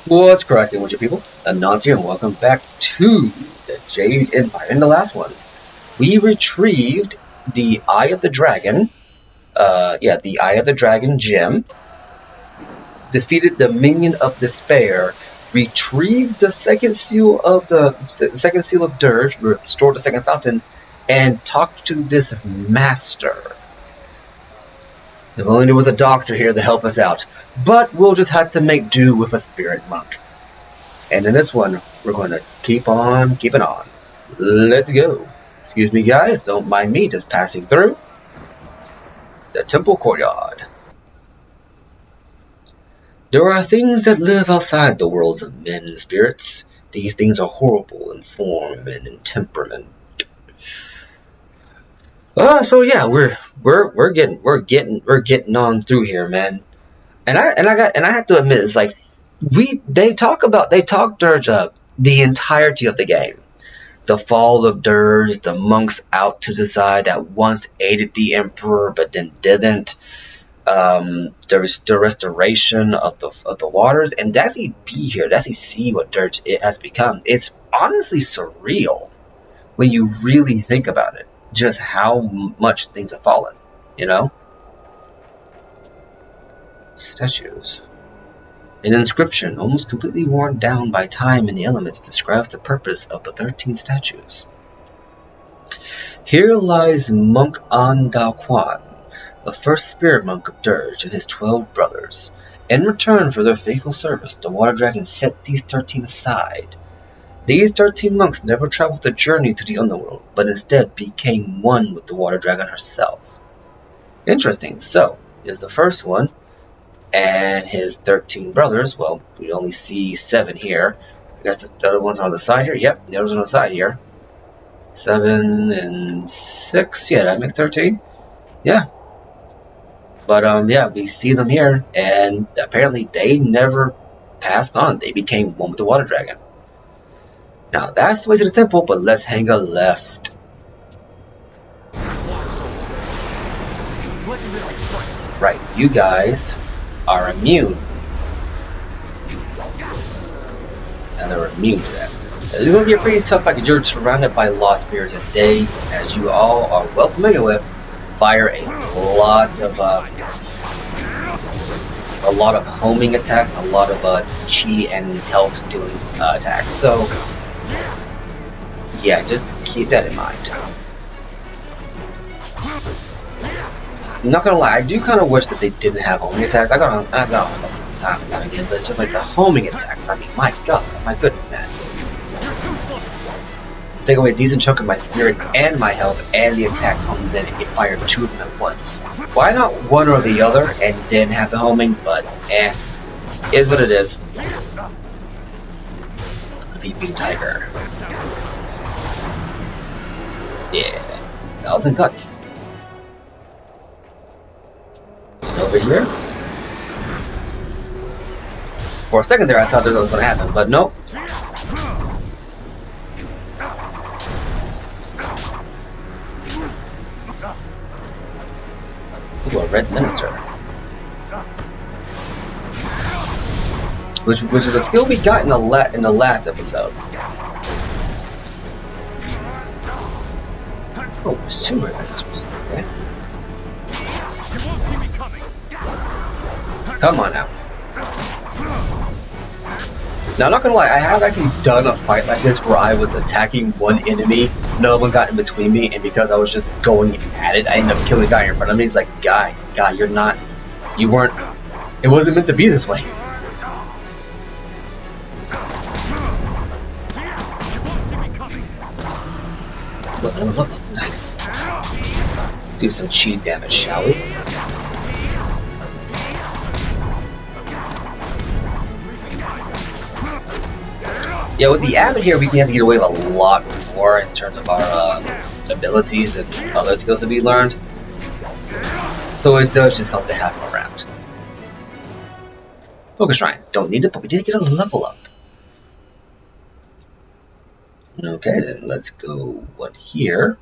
What's cracking with you people? Anansi and welcome back to the Jade Empire. In the last one, we retrieved the Eye of the Dragon, the Eye of the Dragon gem, defeated the Minion of Despair, retrieved the second seal of Dirge, restored the second fountain, and talked to this master. If only there was a doctor here to help us out, but we'll just have to make do with a spirit monk. And in this one, we're going to keep on keeping on. Let's go. Excuse me, guys. Don't mind me just passing through the temple courtyard. There are things that live outside the worlds of men and spirits. These things are horrible in form and in temperament. So yeah, we're getting on through here, man. And I have to admit, it's like they talk Dirge up the entirety of the game. The fall of Dirge, the monks out to the side that once aided the Emperor but then didn't, the restoration of the waters, and to actually be here, to actually see what Dirge it has become. It's honestly surreal when you really think about it, just how much things have fallen, you know? Statues. An inscription, almost completely worn down by time and the elements, describes the purpose of the 13 statues. Here lies Monk An Dao Quan, the first spirit monk of Dirge, and his 12 brothers. In return for their faithful service, the Water Dragon set these 13 aside. These 13 monks never traveled the journey to the underworld, but instead became one with the Water Dragon herself. Interesting. So, here's the first one. And his 13 brothers, well, we only see 7 here. I guess the other ones are on the side here. Yep, the others are on the side here. 7 and 6, yeah, that makes 13. Yeah. But, yeah, we see them here, and apparently they never passed on. They became one with the Water Dragon. Now, that's the way to the temple, but let's hang a left. Right, you guys are immune. And they're immune to that. This is going to be a pretty tough fight because you're surrounded by lost spirits, and they, as you all are well familiar with, fire a lot of homing attacks, a lot of chi and health stealing attacks. So yeah, just keep that in mind. I'm not gonna lie, I do kind of wish that they didn't have homing attacks. I got on this time and time again, but it's just like the homing attacks. I mean, my god, my goodness, man. Take away a decent chunk of my spirit and my health, and the attack comes in and you fire 2 of them at once. Why not one or the other and then have the homing? But is what it is. Leaping Tiger. Yeah, 1,000 guts. Over here. For a second there, I thought that was going to happen, but nope. Ooh, a red minister. Which is a skill we got in the last episode. Oh, there's 2 red ministers. Okay. Come on now. Now, I'm not gonna lie, I have actually done a fight like this where I was attacking one enemy, no one got in between me, and because I was just going at it, I ended up killing the guy in front of me. He's like, guy, you weren't, it wasn't meant to be this way. Look, nice. Do some chi damage, shall we? Yeah, with the Abbot here, we can have to get away with a lot more in terms of our abilities and other skills that we learned. So it does just help to have him around. Focus Shrine. Don't need it, but we did get a level up. Okay, then let's go here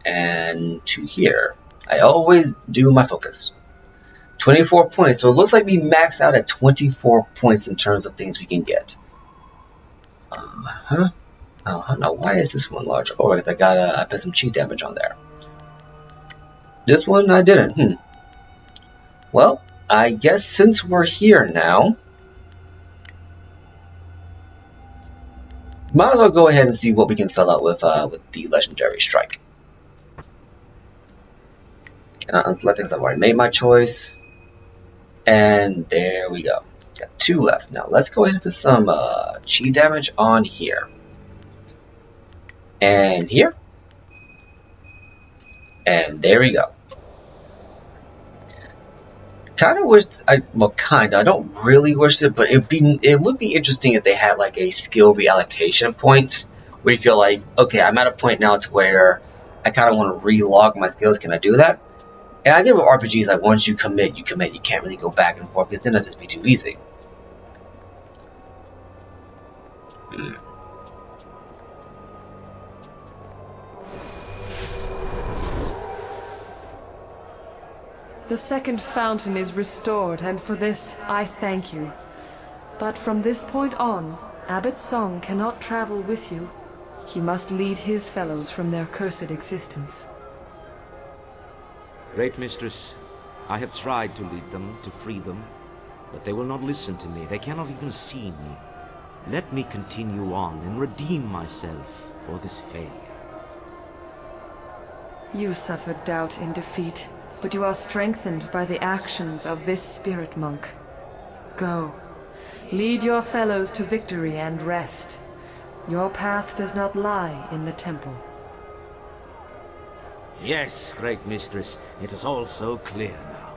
and to here. I always do my focus. 24 points. So it looks like we maxed out at 24 points in terms of things we can get. Oh, I don't know. Why is this one larger? Oh, I put some cheat damage on there. This one I didn't. Well, I guess since we're here now, might as well go ahead and see what we can fill out with the legendary strike. Can I unselect things? I've already made my choice. And there we go. Got 2 left. Now let's go ahead and put some chi damage on here. And here. And there we go. Kind of wished, I don't really wish it, but it would be interesting if they had like a skill reallocation point where you feel like, okay, I'm at a point now to where I kind of want to relog my skills. Can I do that? And I get with RPGs, like once you commit, you commit. You can't really go back and forth because then it'll just be too easy. The second fountain is restored, and for this I thank you. But from this point on, Abbot Song cannot travel with you. He must lead his fellows from their cursed existence. Great Mistress, I have tried to lead them, to free them, but they will not listen to me. They cannot even see me. Let me continue on and redeem myself for this failure. You suffered doubt in defeat, but you are strengthened by the actions of this spirit monk. Go. Lead your fellows to victory and rest. Your path does not lie in the temple. Yes, Great Mistress, it is all so clear now.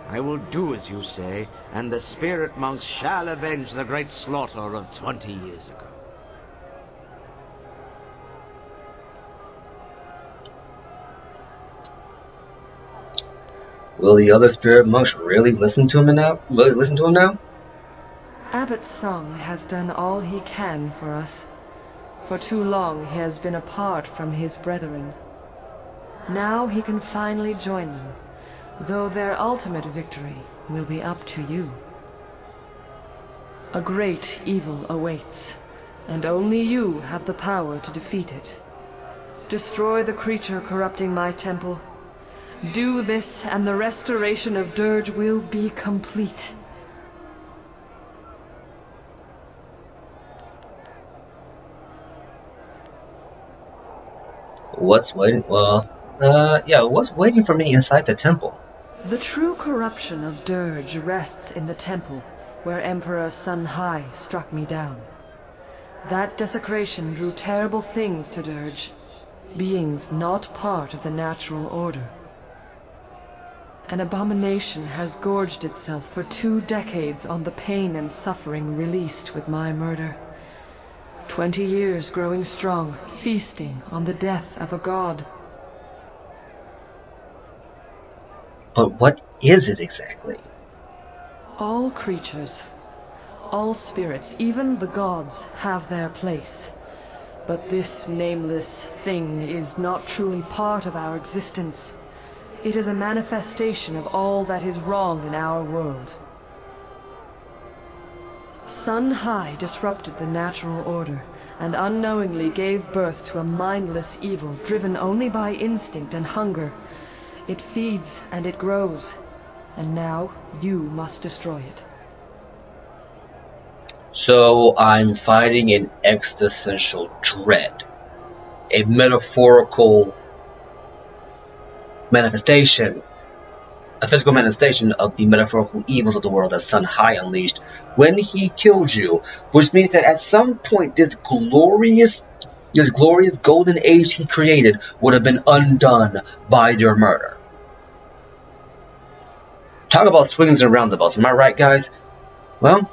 I will do as you say, and the spirit monks shall avenge the great slaughter of 20 years ago. Will the other spirit monks really listen to him now? Abbot Song has done all he can for us. For too long he has been apart from his brethren. Now he can finally join them, though their ultimate victory will be up to you. A great evil awaits, and only you have the power to defeat it. Destroy the creature corrupting my temple. Do this, and the restoration of Dirge will be complete. What's waiting? What's waiting for me inside the temple? The true corruption of Dirge rests in the temple, where Emperor Sun Hai struck me down. That desecration drew terrible things to Dirge, beings not part of the natural order. An abomination has gorged itself for 2 decades on the pain and suffering released with my murder. 20 years growing strong, feasting on the death of a god. But what is it exactly? All creatures, all spirits, even the gods, have their place. But this nameless thing is not truly part of our existence. It is a manifestation of all that is wrong in our world. Sun Hai disrupted the natural order, and unknowingly gave birth to a mindless evil driven only by instinct and hunger. It feeds and it grows, and now you must destroy it. So I'm fighting an existential dread, a metaphorical manifestation, a physical manifestation of the metaphorical evils of the world that Sun Hai unleashed when he killed you, which means that at some point this glorious golden age he created would have been undone by your murder. Talk about swings and roundabouts, am I right, guys? Well,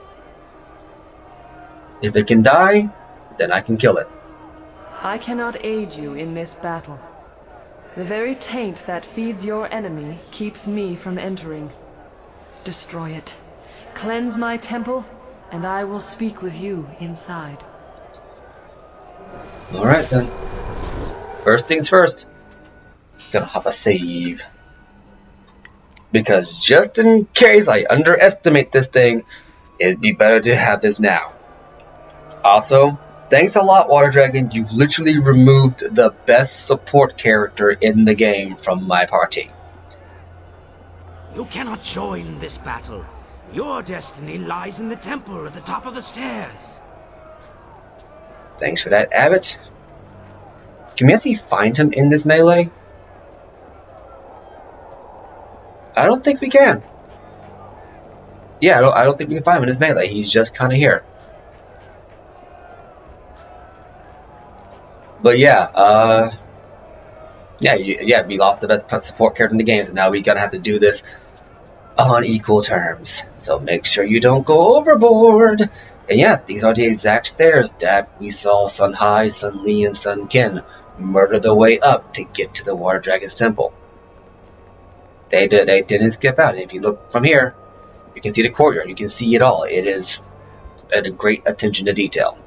if it can die, then I can kill it. I cannot aid you in this battle. The very taint that feeds your enemy keeps me from entering. Destroy it. Cleanse my temple, and I will speak with you inside. Alright then. First things first. Gotta hop a save. Because just in case I underestimate this thing, it'd be better to have this now. Also, thanks a lot, Water Dragon. You've literally removed the best support character in the game from my party. You cannot join this battle. Your destiny lies in the temple at the top of the stairs. Thanks for that, Abbott. Can we actually find him in this melee? I don't think we can. Yeah, I don't think we can find him in this melee. He's just kind of here. But yeah, we lost the best support character in the game, so now we're gonna have to do this on equal terms. So make sure you don't go overboard. And yeah, these are the exact stairs that we saw Sun Hai, Sun Li, and Sun Ken murder their way up to get to the Water Dragon's temple. They didn't skip out. And if you look from here, you can see the courtyard. You can see it all. It is a great attention to detail.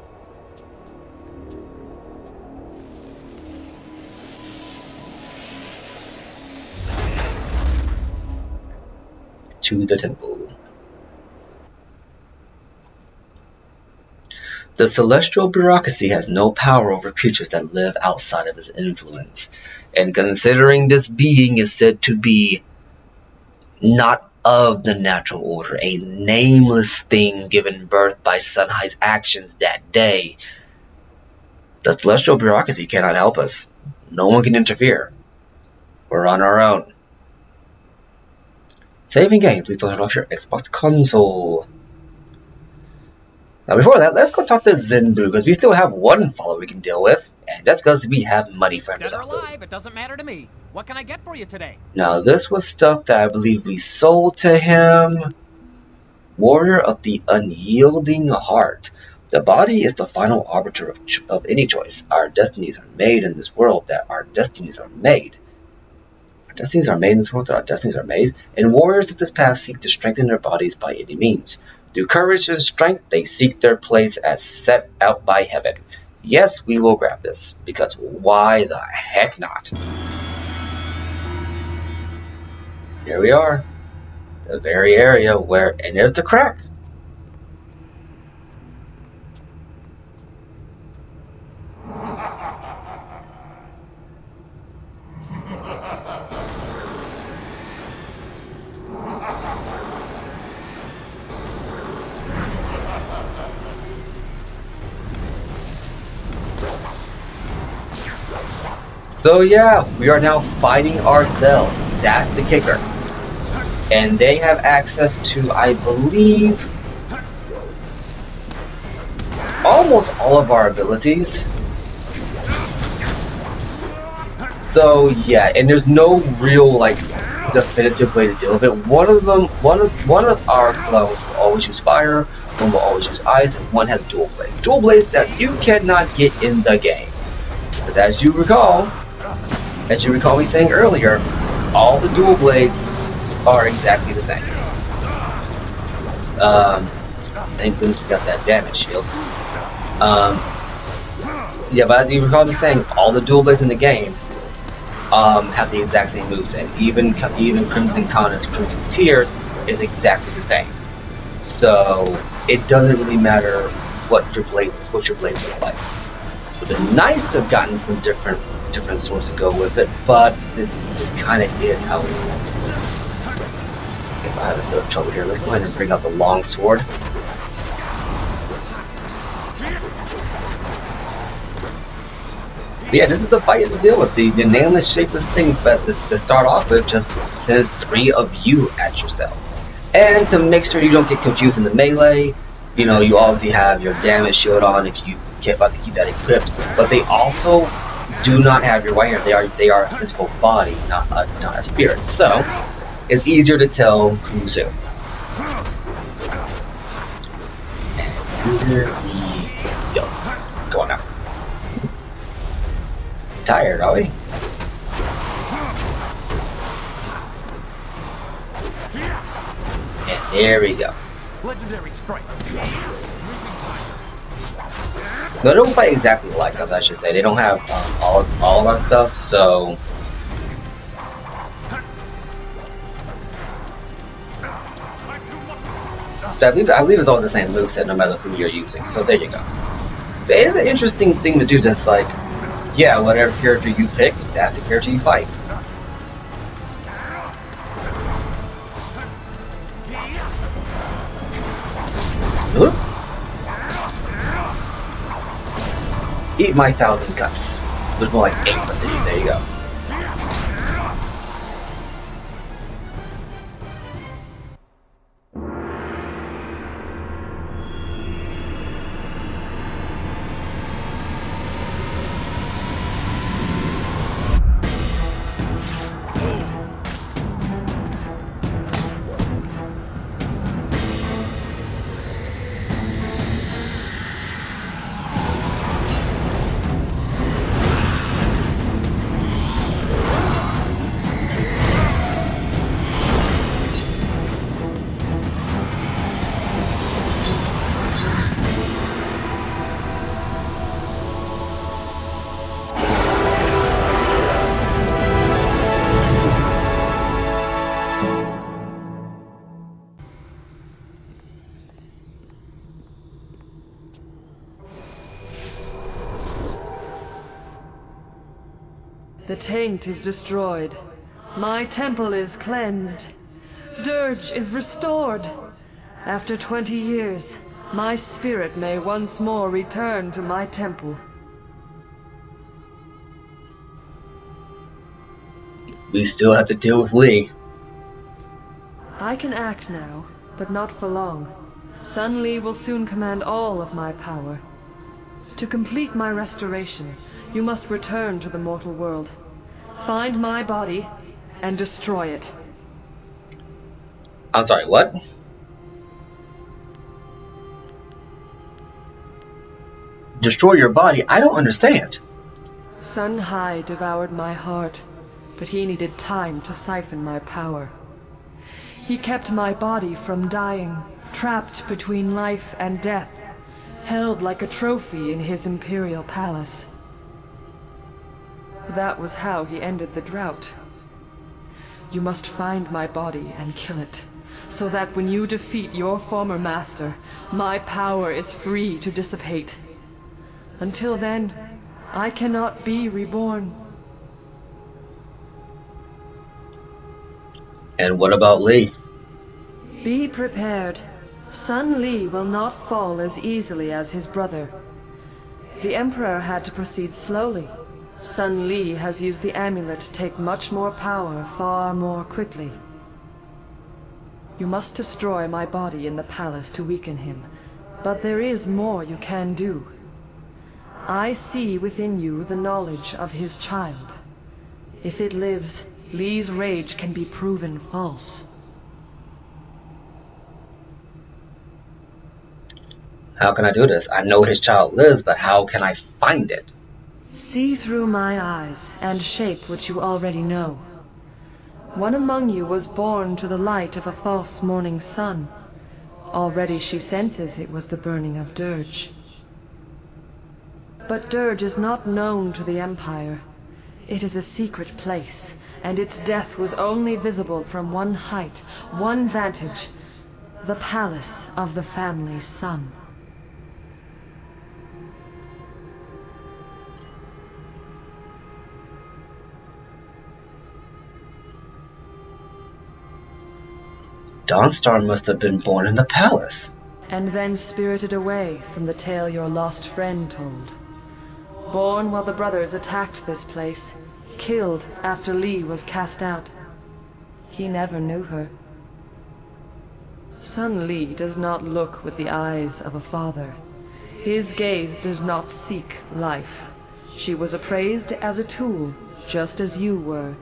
To the temple. The celestial bureaucracy has no power over creatures that live outside of its influence, and considering this being is said to be not of the natural order, a nameless thing given birth by Sun Hai's actions that day, the celestial bureaucracy cannot help us. No one can interfere. We're on our own. Saving game, please don't turn off your Xbox console. Now before that, let's go talk to Zenbu, because we still have one follower we can deal with, and that's because we have money for him. Dead or alive, it doesn't matter to me. What can I get for you today? Now this was stuff that I believe we sold to him. Warrior of the Unyielding Heart. The body is the final arbiter of any choice. Our destinies are made in this world that our destinies are made. Destinies are made in this world that our destinies are made, and warriors of this path seek to strengthen their bodies by any means. Through courage and strength, they seek their place as set out by heaven. Yes, we will grab this, because why the heck not? Here we are. The very area where, and there's the crack. So yeah, we are now fighting ourselves. That's the kicker. And they have access to, I believe, almost all of our abilities. So yeah, and there's no real like definitive way to deal with it. One of our clones will always use fire, one will always use ice, and one has dual blades. Dual blades that you cannot get in the game. But as you recall me saying earlier, all the dual blades are exactly the same. Thank goodness we got that damage shield. Yeah, but as you recall me saying, all the dual blades in the game have the exact same moveset. Even Crimson Conus, Crimson Tears is exactly the same. So it doesn't really matter what your blades look like. It would have been nice to have gotten some different swords to go with it, but this just kind of is how it is. I guess I have a bit of trouble here. Let's go ahead and bring out the long sword. But yeah, this is the fight to deal with. The nameless, shapeless thing, but to start off with just says 3 of you at yourself. And to make sure you don't get confused in the melee, you know, you obviously have your damage shield on if you can't about to keep that equipped, but they also do not have your white hair. They are a physical body, not a spirit. So it's easier to tell who's who. And here we go. Go on now. Tired, are we? And there we go. Legendary strike. No, they don't fight exactly like us, I should say. They don't have all of our stuff, so So I believe it's all the same moveset no matter who you're using. So there you go. But it's an interesting thing to do. Just like, yeah, whatever character you pick, that's the character you fight. Ooh. Eat my 1,000 cuts. There's more like 8 cuts to eat. There you go. The taint is destroyed. My temple is cleansed. Dirge is restored. After 20 years, my spirit may once more return to my temple. We still have to deal with Lee. I can act now, but not for long. Sun Li will soon command all of my power. To complete my restoration, you must return to the mortal world. Find my body and destroy it. I'm sorry, what? Destroy your body? I don't understand. Sun Hai devoured my heart, but he needed time to siphon my power. He kept my body from dying, trapped between life and death, held like a trophy in his imperial palace. That was how he ended the drought. You must find my body and kill it, so that when you defeat your former master, my power is free to dissipate. Until then, I cannot be reborn. And what about Lee? Be prepared. Sun Li will not fall as easily as his brother. The Emperor had to proceed slowly. Sun Li has used the amulet to take much more power far more quickly. You must destroy my body in the palace to weaken him, but there is more you can do. I see within you the knowledge of his child. If it lives, Li's rage can be proven false. How can I do this? I know his child lives, but how can I find it? See through my eyes and shape what you already know. One among you was born to the light of a false morning sun. Already she senses it was the burning of Dirge. But Dirge is not known to the Empire. It is a secret place, and its death was only visible from one height, one vantage, the palace of the family's son. Dawnstar must have been born in the palace. And then spirited away from the tale your lost friend told. Born while the brothers attacked this place, killed after Li was cast out. He never knew her. Sun Li does not look with the eyes of a father. His gaze does not seek life. She was appraised as a tool, just as you were,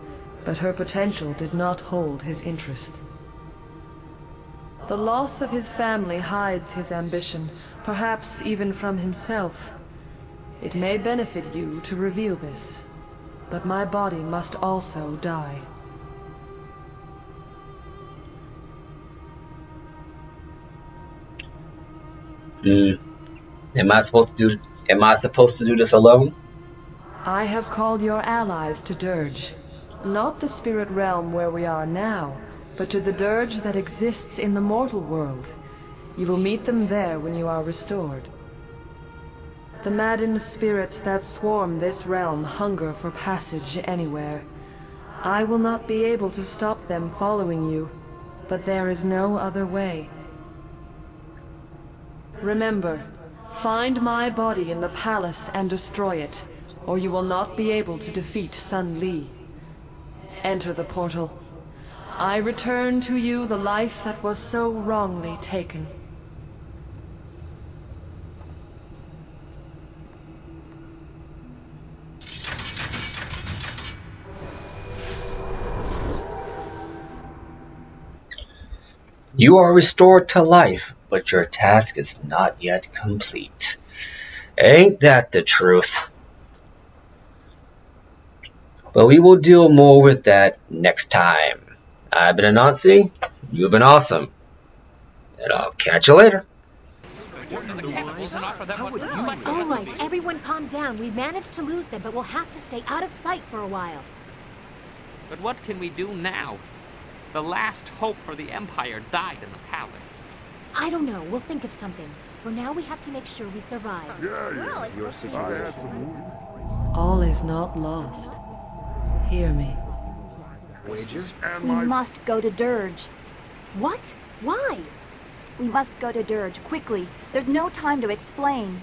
but her potential did not hold his interest. The loss of his family hides his ambition, perhaps even from himself. It may benefit you to reveal this, but my body must also die. Am I supposed to do this alone? I have called your allies to Dirge. Not the spirit realm where we are now, but to the Dirge that exists in the mortal world. You will meet them there when you are restored. The maddened spirits that swarm this realm hunger for passage anywhere. I will not be able to stop them following you, but there is no other way. Remember, find my body in the palace and destroy it, or you will not be able to defeat Sun Li. Enter the portal. I return to you the life that was so wrongly taken. You are restored to life, but your task is not yet complete. Ain't that the truth? But we will deal more with that next time. I've been Anansi, you've been awesome, and I'll catch you later. All right, everyone calm down. We managed to lose them, but we'll have to stay out of sight for a while. But what can we do now? The last hope for the Empire died in the palace. I don't know. We'll think of something. For now, we have to make sure we survive. All is not lost. Hear me. We must go to Dirge. What? Why? We must go to Dirge, quickly. There's no time to explain.